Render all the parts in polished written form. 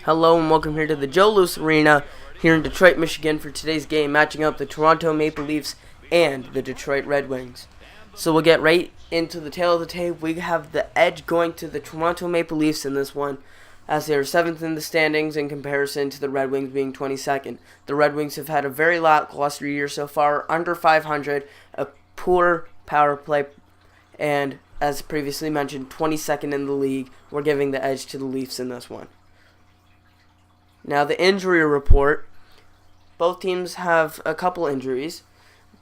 Hello and welcome here to the Joe Louis Arena here in Detroit, Michigan for today's game, matching up the Toronto Maple Leafs and the Detroit Red Wings. So we'll get right into the tail of the tape. We have the edge going to the Toronto Maple Leafs in this one, as they are 7th in the standings in comparison to the Red Wings being 22nd. The Red Wings have had a very lackluster year so far, under 500, a poor power play, and as previously mentioned, 22nd in the league. We're giving the edge to the Leafs in this one. Now, the injury report. Both teams have a couple injuries.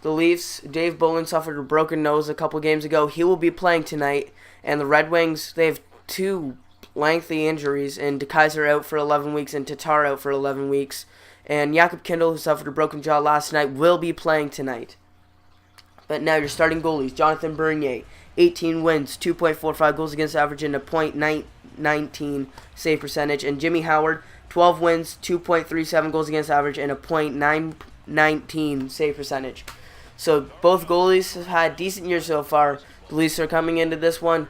The Leafs, Dave Bolin suffered a broken nose a couple games ago. He will be playing tonight. And the Red Wings, they have two lengthy injuries. And DeKaiser out for 11 weeks and Tatar out for 11 weeks. And Jakob Kindl, who suffered a broken jaw last night, will be playing tonight. But now your starting goalies, Jonathan Bernier, 18 wins, 2.45 goals against average, and a .19 save percentage. And Jimmy Howard, 12 wins, 2.37 goals against average, and a .919 save percentage. So both goalies have had decent years so far. The Leafs are coming into this one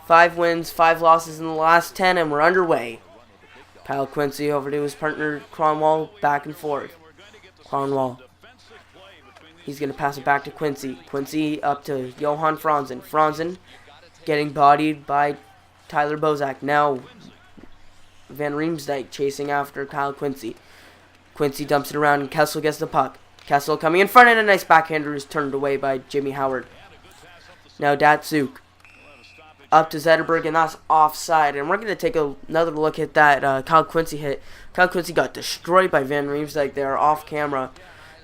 5 wins, 5 losses in the last 10, and we're underway. Kyle Quincy over to his partner Kronwall, back and forth. Kronwall. He's going to pass it back to Quincy. Quincy up to Johan Franzen. Franzen getting bodied by Tyler Bozak. Now Van Riemsdyk chasing after Kyle Quincy. Quincy dumps it around and Kessel gets the puck. Kessel coming in front, and a nice backhander is turned away by Jimmy Howard. Now Datsuk up to Zetterberg, and that's offside. And we're going to take another look at that Kyle Quincy hit. Kyle Quincy got destroyed by Van Riemsdyk there off camera,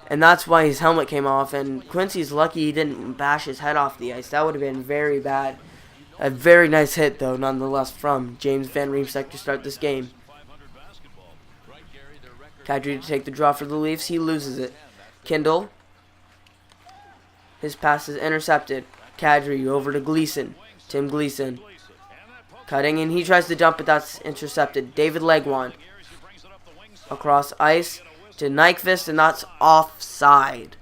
and that's why his helmet came off. And Quincy's lucky he didn't bash his head off the ice. That would have been very bad. A very nice hit, though, nonetheless, from James Van Riemsdyk to start this game. Kadri to take the draw for the Leafs. He loses it. Kindl. His pass is intercepted. Kadri over to Gleason. Tim Gleason. Cutting, and he tries to dump, but that's intercepted. David Legwand. Across ice to Nyquist, and that's offside.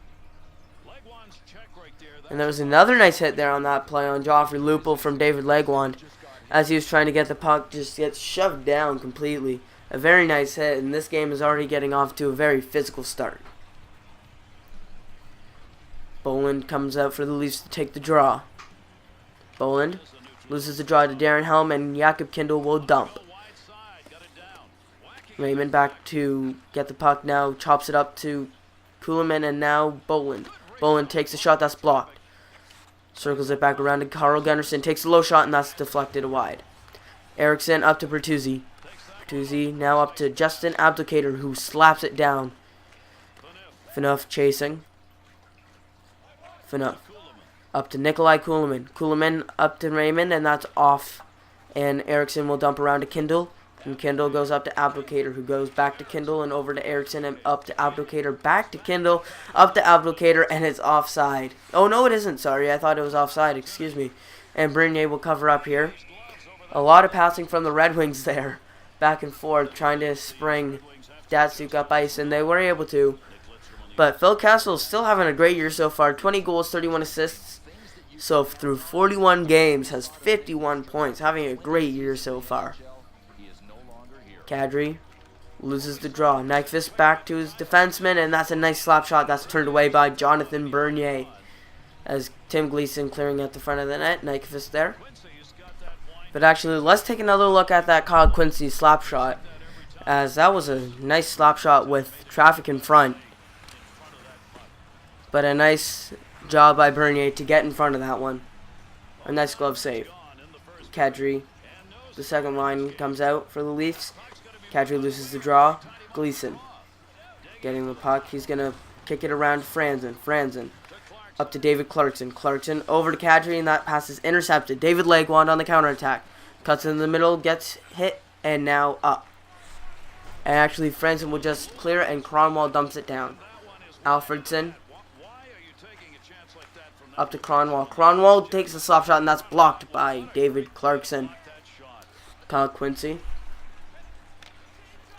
And there was another nice hit there on that play on Joffrey Lupul from David Legwand. As he was trying to get the puck, just gets shoved down completely. A very nice hit, and this game is already getting off to a very physical start. Boland comes out for the Leafs to take the draw. Boland loses the draw to Darren Helm, and Jakob Kindl will dump. Raymond back to get the puck now, chops it up to Kuhlman, and now Boland. Boland takes a shot that's blocked. Circles it back around to Carl Gunnarsson. Takes a low shot, and that's deflected wide. Eriksson up to Bertuzzi. Bertuzzi now up to Justin Abdelkader, who slaps it down. Phaneuf chasing. Phaneuf up to Nikolai Kuhlman. Kuhlman up to Raymond, and that's off. And Eriksson will dump around to Kindl. And Kindl goes up to Abdelkader, who goes back to Kindl and over to Eriksson and up to Abdelkader, back to Kindl, up to Abdelkader, and it's offside. Oh, no, it isn't. Sorry, I thought it was offside. Excuse me. And Bernier will cover up here. A lot of passing from the Red Wings there, back and forth, trying to spring Datsuk up ice, and they were able to. But Phil Kessel is still having a great year so far. 20 goals, 31 assists. So through 41 games, has 51 points, having a great year so far. Kadri loses the draw. Nyquist back to his defenseman, and that's a nice slap shot that's turned away by Jonathan Bernier. As Tim Gleason clearing at the front of the net. Nyquist there. But actually, let's take another look at that Kyle Quincy slap shot, as that was a nice slap shot with traffic in front. But a nice job by Bernier to get in front of that one. A nice glove save. Kadri, the second line, comes out for the Leafs. Kadri loses the draw. Gleason getting the puck. He's going to kick it around to Franzen. Franzen up to David Clarkson. Clarkson over to Kadri, and that pass is intercepted. David Legwand on the counterattack. Cuts in the middle, gets hit, and now up. And actually, Franzen will just clear it, and Kronwall dumps it down. Alfredson up to Kronwall. Kronwall takes a slap shot, and that's blocked by David Clarkson. Kyle Quincy.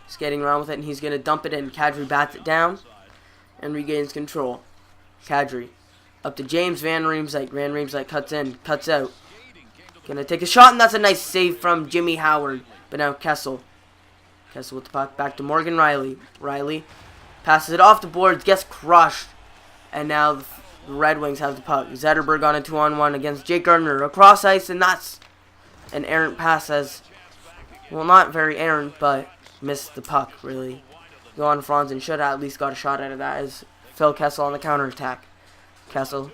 Skating around with it, and he's going to dump it in. Kadri bats it down and regains control. Kadri up to James Van Riemsdyk. Van Riemsdyk cuts in, cuts out. Going to take a shot, and that's a nice save from Jimmy Howard. But now Kessel Kessel with the puck. Back to Morgan Riley. Riley passes it off the boards. Gets crushed. And now the Red Wings have the puck. Zetterberg on a 2-on-1 against Jake Gardner. Across ice, and that's an errant pass as... Well, not very errant, but missed the puck, really. Johan Franzen should have at least got a shot out of that as Phil Kessel on the counterattack. Kessel,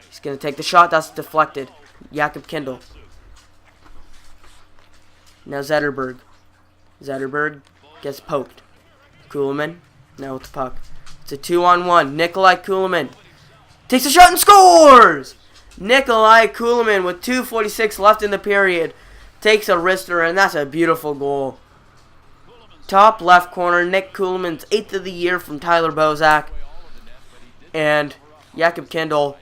he's going to take the shot. That's deflected. Jakob Kindl. Now Zetterberg. Zetterberg gets poked. Kuhlman now with the puck. It's a 2-on-1. Nikolai Kuhlman takes a shot and scores! Nikolai Kuhlman with 2:46 left in the period takes a wrister, and that's a beautiful goal. Top left corner, Nick Kuhlman's 8th of the year from Tyler Bozak. And Jakob Kindl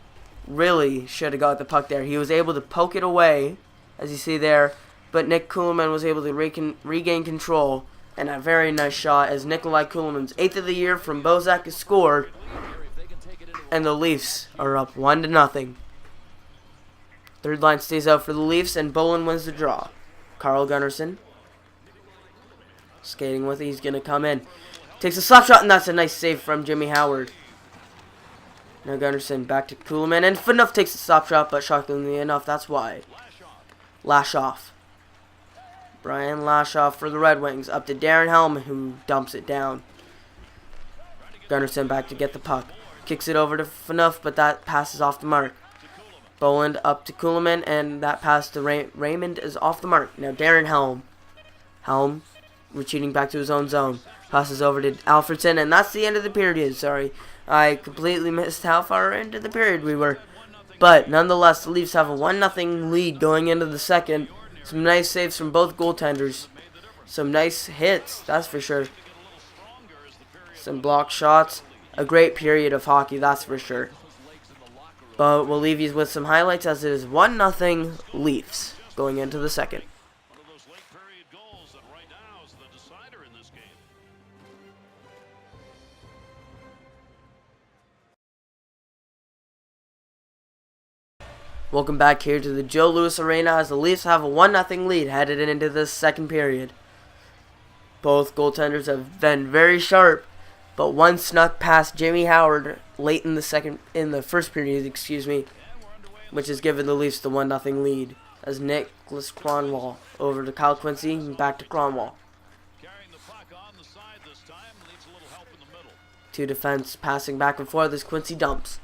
really should have got the puck there. He was able to poke it away, as you see there, but Nick Kuhlman was able to regain control. And a very nice shot as Nikolai Kuhlman's 8th of the year from Bozak is scored. And the Leafs are up 1-0. Third line stays out for the Leafs, and Bolin wins the draw. Carl Gunnarsson skating with it. He's going to come in. Takes a slap shot, and that's a nice save from Jimmy Howard. Now Gunnarsson back to Kuhlman, and Phaneuf takes a slap shot, but shockingly enough, that's wide. Lashoff. Brian Lashoff for the Red Wings. Up to Darren Helm, who dumps it down. Gunnarsson back to get the puck. Kicks it over to Phaneuf, but that pass is off the mark. Boland up to Kuhlman, and that pass to Raymond is off the mark. Now Darren Helm. Helm retreating back to his own zone. Passes over to Alfredson, and that's the end of the period. Sorry, I completely missed how far into the period we were. But nonetheless, the Leafs have a 1-0 lead going into the second. Some nice saves from both goaltenders. Some nice hits, that's for sure. Some block shots. A great period of hockey, that's for sure. But we'll leave you with some highlights as it is 1-0 Leafs going into the second. Welcome back here to the Joe Louis Arena as the Leafs have a 1-0 lead headed into the second period. Both goaltenders have been very sharp, but one snuck past Jimmy Howard late in the first period, which has given the Leafs the 1-0 lead. As Nicholas Kronwall over to Kyle Quincy and back to Kronwall. Two defense passing back and forth as Quincy dumps.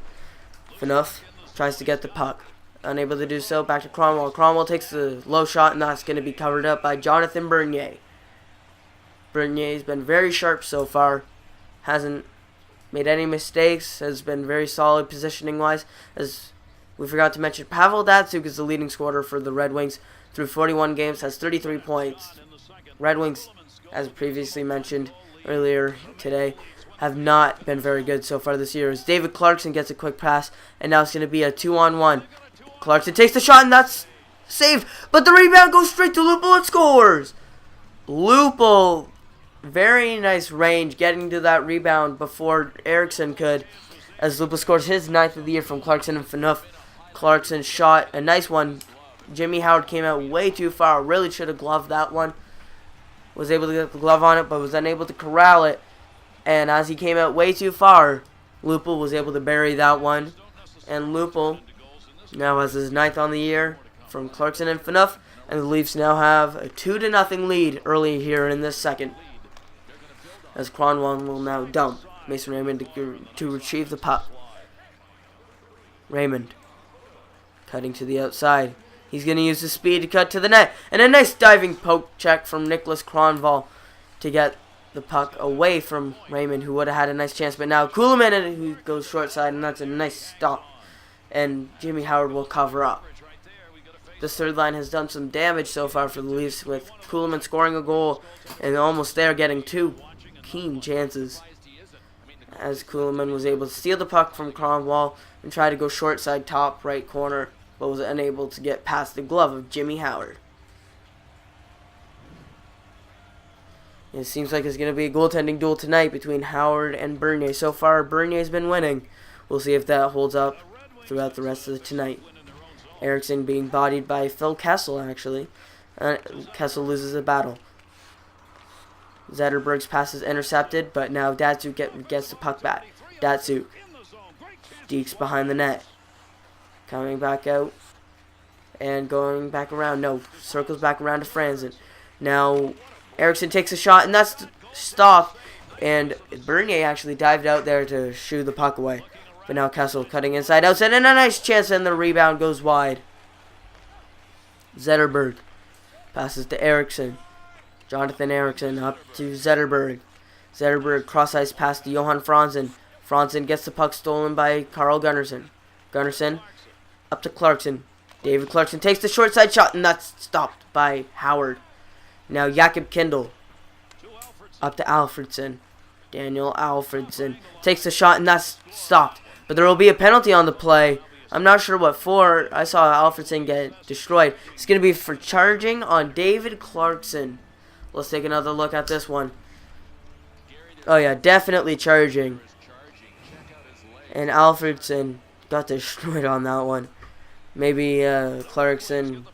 Phaneuf tries to get the puck. Unable to do so, back to Kronwall. Kronwall takes the low shot, and that's going to be covered up by Jonathan Bernier. Bernier's been very sharp so far. Hasn't made any mistakes. Has been very solid positioning-wise. As we forgot to mention, Pavel Datsyuk is the leading scorer for the Red Wings. Through 41 games, has 33 points. Red Wings, as previously mentioned earlier today, have not been very good so far this year. As David Clarkson gets a quick pass, and now it's going to be a 2-on-1. Clarkson takes the shot, and that's saved. But the rebound goes straight to Lupul and scores. Lupul, very nice range, getting to that rebound before Eriksson could. As Lupul scores his 9th of the year from Clarkson and Phaneuf. Clarkson shot a nice one. Jimmy Howard came out way too far. Really should have gloved that one. Was able to get the glove on it, but was unable to corral it. And as he came out way too far, Lupul was able to bury that one. And Lupul now has his 9th on the year from Clarkson and Phaneuf, and the Leafs now have a 2-0 lead early here in this second. As Kronwall will now dump Mason Raymond to retrieve the puck. Raymond cutting to the outside. He's going to use his speed to cut to the net, and a nice diving poke check from Nicholas Kronwall to get the puck away from Raymond, who would have had a nice chance, but now Kuhlman who goes short side, and that's a nice stop. And Jimmy Howard will cover up. This third line has done some damage so far for the Leafs, with Kuhlman scoring a goal and almost there getting two keen chances. As Kuhlman was able to steal the puck from Kronwall and try to go short side top right corner, but was unable to get past the glove of Jimmy Howard. It seems like it's going to be a goaltending duel tonight between Howard and Bernier. So far, Bernier's been winning. We'll see if that holds up throughout the rest of the tonight. Eriksson being bodied by Phil Kessel, actually. Kessel loses the battle. Zetterberg's pass is intercepted, but now Datsuk gets the puck back. Datsuk. Deeks behind the net. Coming back out. And going back around. No, circles back around to Franzen. Now, Eriksson takes a shot, and that's stopped. And Bernier actually dived out there to shoo the puck away. But now Kessel cutting inside outside, and a nice chance, and the rebound goes wide. Zetterberg passes to Eriksson. Jonathan Eriksson up to Zetterberg. Zetterberg cross-ice pass to Johan Franzen. Franzen gets the puck stolen by Carl Gunnarsson. Gunnarsson up to Clarkson. David Clarkson takes the short side shot, and that's stopped by Howard. Now Jakob Kindle up to Alfredson. Daniel Alfredson takes the shot, and that's stopped. But there will be a penalty on the play. I'm not sure what for. I saw Alfredson get destroyed. It's going to be for charging on David Clarkson. Let's take another look at this one. Oh yeah, definitely charging. And Alfredson got destroyed on that one. Maybe Clarkson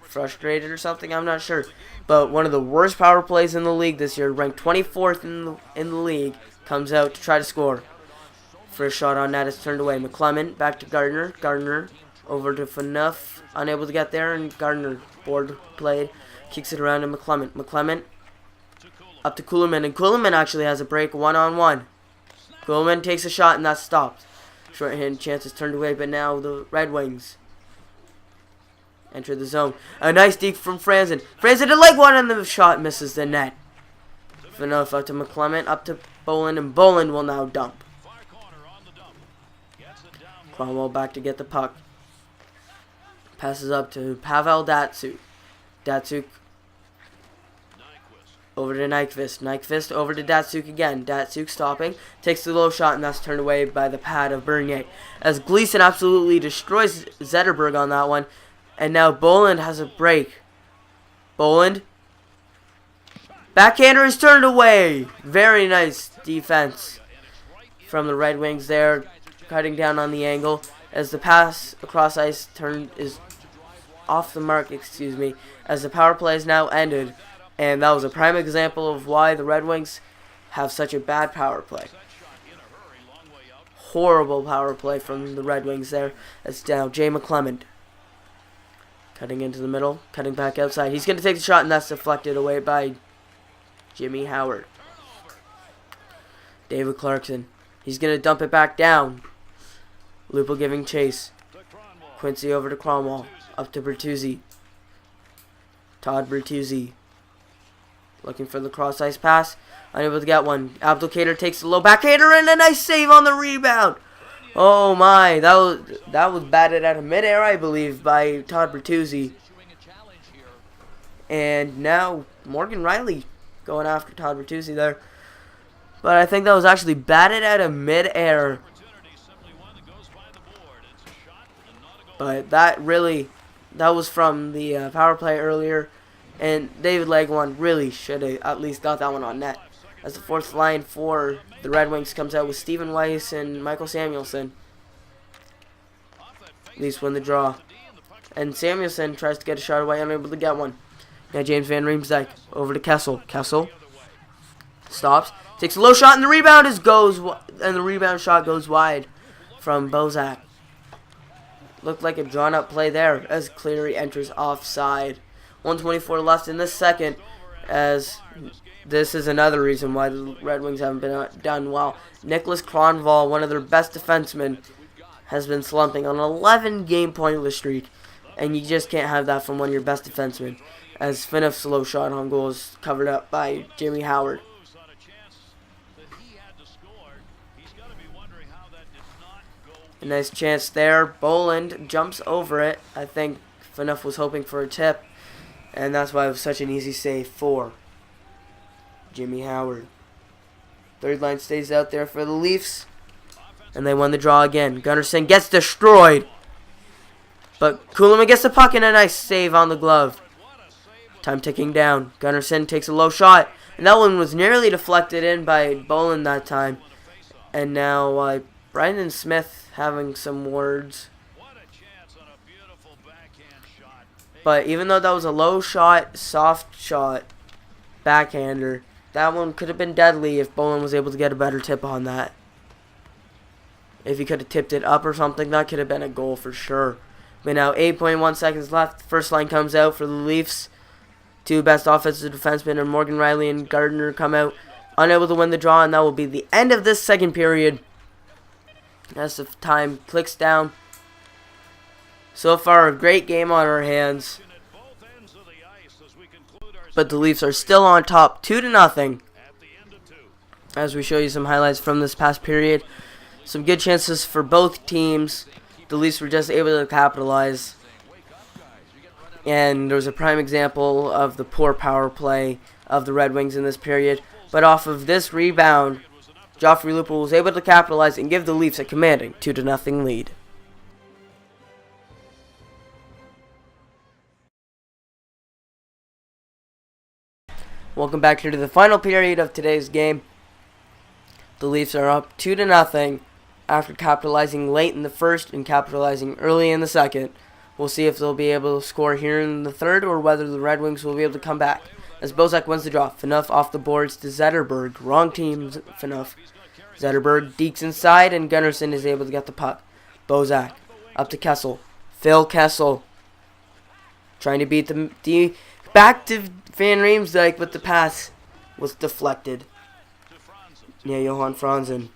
frustrated or something, I'm not sure. But one of the worst power plays in the league this year, ranked 24th in the league, comes out to try to score. First shot on net is turned away. McClement back to Gardner. Gardner over to Phaneuf, unable to get there, and Gardner board played, kicks it around to McClement. McClement up to Kuhlman, and Kuhlman actually has a break one-on-one. Kuhlman takes a shot, and that's stopped. Short-hand chance is turned away, but now the Red Wings enter the zone. A nice deke from Franzen. Franzen to leg one, and the shot misses the net. Phaneuf up to McClement, up to Boland, and Boland will now dump. Cromwell back to get the puck. Passes up to Pavel Datsuk. Datsuk over to Nyquist. Nyquist over to Datsuk again. Datsuk stopping. Takes the low shot, and that's turned away by the pad of Bernier. As Gleason absolutely destroys Zetterberg on that one. And now Boland has a break. Boland. Backhander is turned away. Very nice defense from the Red Wings there. Cutting down on the angle. As the pass across ice is off the mark, as the power play is now ended. And that was a prime example of why the Red Wings have such a bad power play. Horrible power play from the Red Wings there. It's now Jay McClement. Cutting into the middle, cutting back outside. He's going to take the shot, and that's deflected away by Jimmy Howard. David Clarkson. He's going to dump it back down. Lupo giving chase. Quincy over to Cromwell. Up to Bertuzzi. Todd Bertuzzi. Looking for the cross-ice pass. Unable to get one. Abdelkader takes the low backhander, and a nice save on the rebound. Oh my, that was batted out of midair, I believe, by Todd Bertuzzi. And now Morgan Riley going after Todd Bertuzzi there. But I think that was actually batted out of midair. But that was from the power play earlier. And David Legwand really should have at least got that one on net. As the fourth line for the Red Wings comes out with Stephen Weiss and Michael Samuelson. Leafs win the draw. And Samuelson tries to get a shot away, unable to get one. Now James Van Riemsdyk over to Kessel. Kessel stops, takes a low shot, and the rebound shot goes wide from Bozak. Looked like a drawn-up play there as Cleary enters offside. 1:24 left in this second, as this is another reason why the Red Wings haven't been done well. Nicholas Kronwall, one of their best defensemen, has been slumping on an 11-game pointless streak, and you just can't have that from one of your best defensemen, as Phaneuf's low shot on goal is covered up by Jimmy Howard. A nice chance there. Boland jumps over it. I think Phaneuf was hoping for a tip, and that's why it was such an easy save for Jimmy Howard. Third line stays out there for the Leafs, and they won the draw again. Gunnarsson gets destroyed, but Kuhlman gets the puck and a nice save on the glove. Time ticking down. Gunnarsson takes a low shot, and that one was nearly deflected in by Boland that time. And now Brandon Smith having some words. But even though that was a low shot, soft shot, backhander, that one could have been deadly if Bolin was able to get a better tip on that. If he could have tipped it up or something, that could have been a goal for sure. But now 8.1 seconds left. First line comes out for the Leafs. Two best offensive defensemen, and Morgan Riley and Gardner come out unable to win the draw, and that will be the end of this second period. As the time clicks down. So far, a great game on our hands. But the Leafs are still on top, 2-0. As we show you some highlights from this past period. Some good chances for both teams. The Leafs were just able to capitalize. And there was a prime example of the poor power play of the Red Wings in this period. But off of this rebound, Joffrey Lupul was able to capitalize and give the Leafs a commanding 2-0 lead. Welcome back here to the final period of today's game. The Leafs are up 2-0 after capitalizing late in the first and capitalizing early in the second. We'll see if they'll be able to score here in the third or whether the Red Wings will be able to come back. As Bozak wins the draw, Phaneuf off the boards to Zetterberg. Wrong team, Phaneuf. Zetterberg dekes inside, and Gunnarsson is able to get the puck. Bozak up to Kessel. Phil Kessel trying to beat the back to Van Riemsdyk, but the pass was deflected. Yeah, Johan Franzen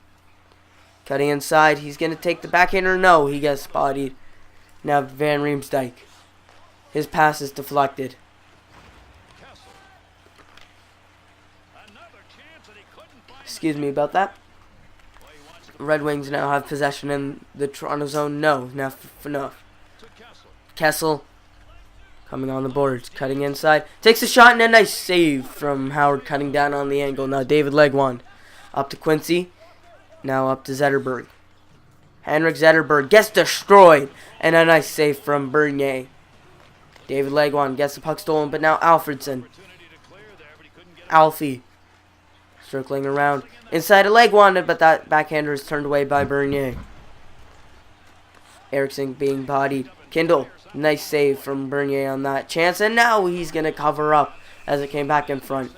cutting inside. He's going to take the backhander. No, he gets bodied. Now Van Riemsdyk. His pass is deflected. Excuse me about that. Red Wings now have possession in the Toronto zone. No, now enough. Kessel coming on the boards, cutting inside. Takes a shot and a nice save from Howard, cutting down on the angle. Now David Legwand up to Quincy. Now up to Zetterberg. Henrik Zetterberg gets destroyed. And a nice save from Bernier. David Legwand gets the puck stolen, but now Alfredson. Alfie circling around inside of Legwand, but that backhander is turned away by Bernier. Eriksson being bodied. Kindle, nice save from Bernier on that chance, and now he's going to cover up as it came back in front.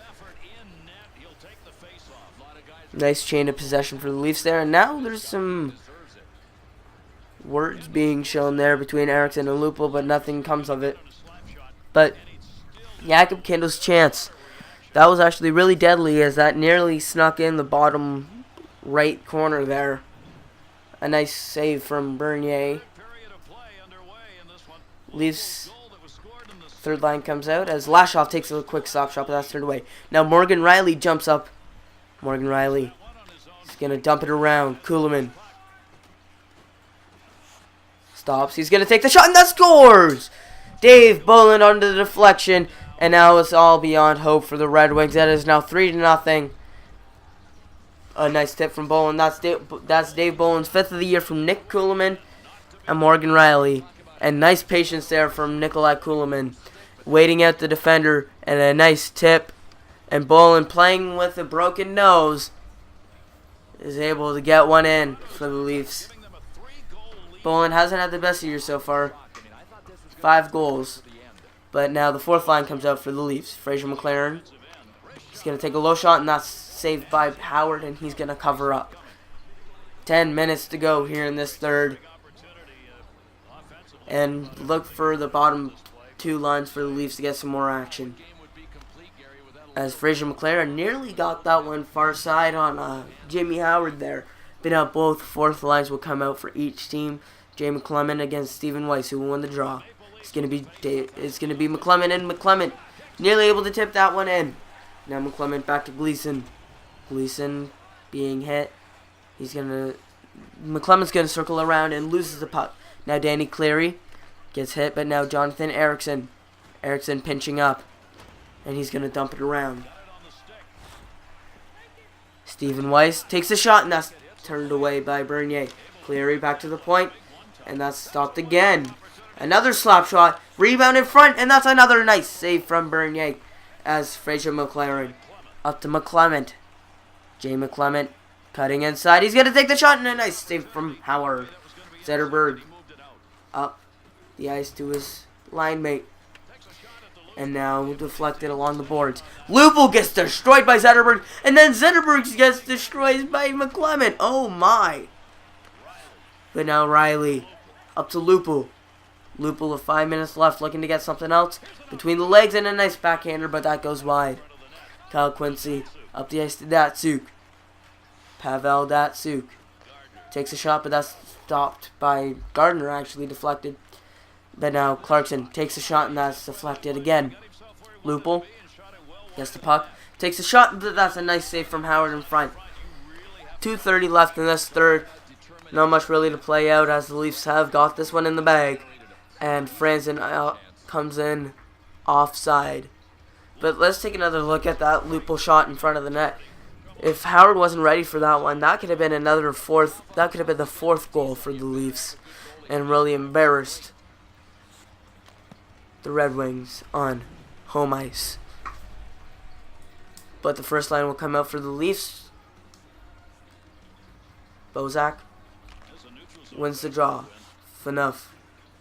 Nice chain of possession for the Leafs there, and now there's some words being shown there between Eriksson and Lupul, but nothing comes of it. But Jakob Kindle's chance, that was actually really deadly, as that nearly snuck in the bottom right corner there. A nice save from Bernier. Leafs third line comes out as Lashoff takes a quick stop shot, but that's turned away. Now Morgan Riley jumps up. Morgan Riley is going to dump it around. Kuhlman stops. He's going to take the shot, and that scores! Dave Bolin under the deflection, and now it's all beyond hope for the Red Wings. That is now 3-0. A nice tip from Bolin. That's Dave Bolin's 5th of the year from Nick Kuhlman and Morgan Riley. And nice patience there from Nikolai Kuhlman, waiting out the defender, and a nice tip. And Bolin, playing with a broken nose, is able to get one in for the Leafs. Bolin hasn't had the best year so far. 5 goals. But now the fourth line comes out for the Leafs. Fraser McLaren. He's going to take a low shot, and that's saved by Howard, and he's going to cover up. 10 minutes to go here in this third. And look for the bottom 2 lines for the Leafs to get some more action. As Fraser McLaren nearly got that one far side on Jimmy Howard there. But now both fourth lines will come out for each team. Jay McClement against Stephen Weiss, who will win the draw. It's going to be McClement, and McClement nearly able to tip that one in. Now McClement back to Gleason. Gleason being hit. McClement's going to circle around and loses the puck. Now Danny Cleary gets hit, but now Jonathan Eriksson. Eriksson pinching up, and he's going to dump it around. Stephen Weiss takes a shot, and that's turned away by Bernier. Cleary back to the point, and that's stopped again. Another slap shot, rebound in front, and that's another nice save from Bernier as Fraser McLaren up to McClement. Jay McClement cutting inside. He's going to take the shot, and a nice save from Howard. Zetterberg up the ice to his line mate. And now deflected along the boards. Lupul gets destroyed by Zetterberg. And then Zetterberg gets destroyed by McClement. Oh my. But now Riley up to Lupul. Lupul with 5 minutes left, looking to get something else. Between the legs and a nice backhander, but that goes wide. Kyle Quincy up the ice to Datsuk. Pavel Datsuk takes a shot, but that's stopped by Gardner, actually deflected. But now Clarkson takes a shot, and that's deflected again. Lupul gets the puck, takes a shot, but that's a nice save from Howard in front. 2:30 left in this third. Not much really to play out, as the Leafs have got this one in the bag. And Franzen comes in offside. But let's take another look at that Lupul shot in front of the net. If Howard wasn't ready for that one, that could have been the fourth goal for the Leafs, and really embarrassed the Red Wings on home ice. But the first line will come out for the Leafs. Bozak wins the draw. Phaneuf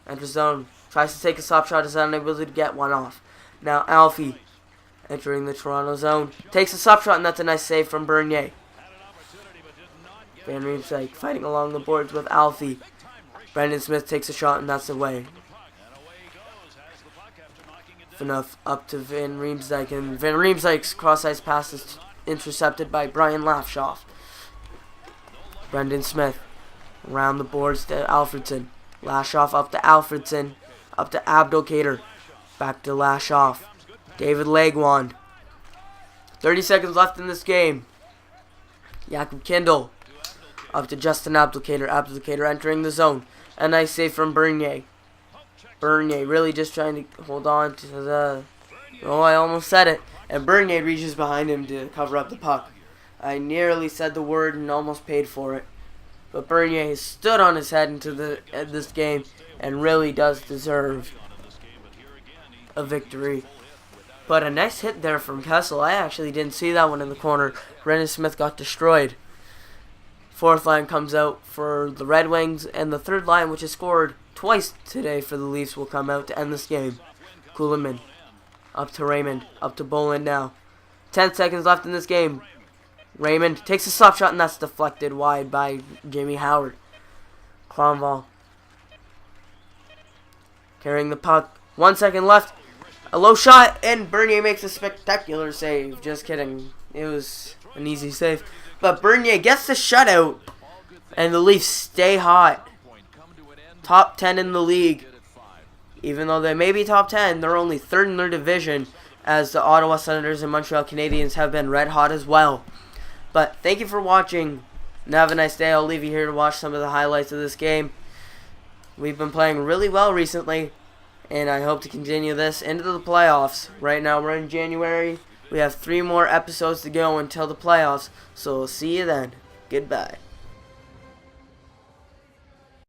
enters zone, tries to take a stop shot, is unable to get one off. Now Alfie entering the Toronto zone, takes a stop shot, and that's a nice save from Bernier. Van Riemsdyk fighting along the boards with Alfie. Brendan Smith takes a shot, and that's away. Phaneuf up to Van Riemsdyk, and Van Riemsdyk's cross-ice pass is intercepted by Brian Lafshoff. Brendan Smith around the boards to Alfredson. Lashoff up to Alfredson, up to Abdelkader, back to Lashoff. David Legwand. 30 seconds left in this game. Jakob Kindle up to Justin Abdelkader. Abdelkader entering the zone. A nice save from Bernier. Bernier really just trying to hold on to the... Oh, I almost said it. And Bernier reaches behind him to cover up the puck. I nearly said the word and almost paid for it. But Bernier has stood on his head into this game and really does deserve a victory. But a nice hit there from Kessel. I actually didn't see that one in the corner. Brendan Smith got destroyed. Fourth line comes out for the Red Wings, and the third line, which has scored twice today for the Leafs, will come out to end this game. Kuhlman up to Raymond, up to Bolin now. 10 seconds left in this game. Raymond takes a stop shot, and that's deflected wide by Jimmy Howard. Kronwall carrying the puck. 1 second left. A low shot, and Bernier makes a spectacular save. Just kidding. It was an easy save. But Bernier gets the shutout, and the Leafs stay hot. Top 10 in the league. Even though they may be top 10, they're only third in their division, as the Ottawa Senators and Montreal Canadiens have been red hot as well. But thank you for watching, and have a nice day. I'll leave you here to watch some of the highlights of this game. We've been playing really well recently, and I hope to continue this into the playoffs. Right now we're in January. We have 3 more episodes to go until the playoffs, so we'll see you then. Goodbye.